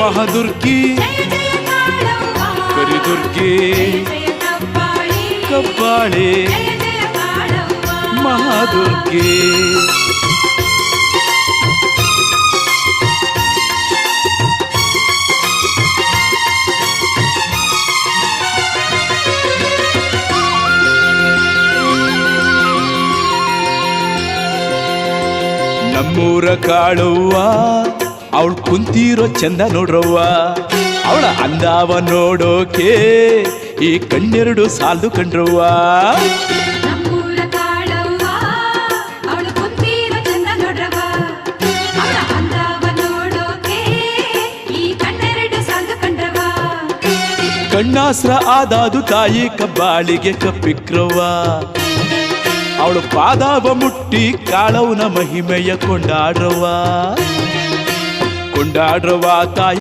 ಮಹಾದುರ್ಗಿ ಕರಿದುರ್ಗಿ ಕಬ್ಬಾಳೆ ಮಹಾದುರ್ಗಿ. ನಮ್ಮೂರ ಕಾಳವ್ವ ಅವಳು ಕುಂತಿರೋ ಚಂದ ನೋಡ್ರವ್ವ, ಅವಳ ಅಂದಾವ ನೋಡೋಕೆ ಈ ಕಣ್ಣೆರಡು ಸಾಲ್ದು ಕಂಡ್ರವ್ವ. ಕಣ್ಣಾಸ್ರ ಆದಾದು ತಾಯಿ ಕಬ್ಬಾಳಿಗೆ ಕಪ್ಪಿಕ್ರವ್ವ, ಅವಳು ಪಾದಾವ ಮುಟ್ಟಿ ಕಾಳವನ ಮಹಿಮೆಯ ಕೊಂಡಾಡ್ರವ್ವ ತಾಯಿ.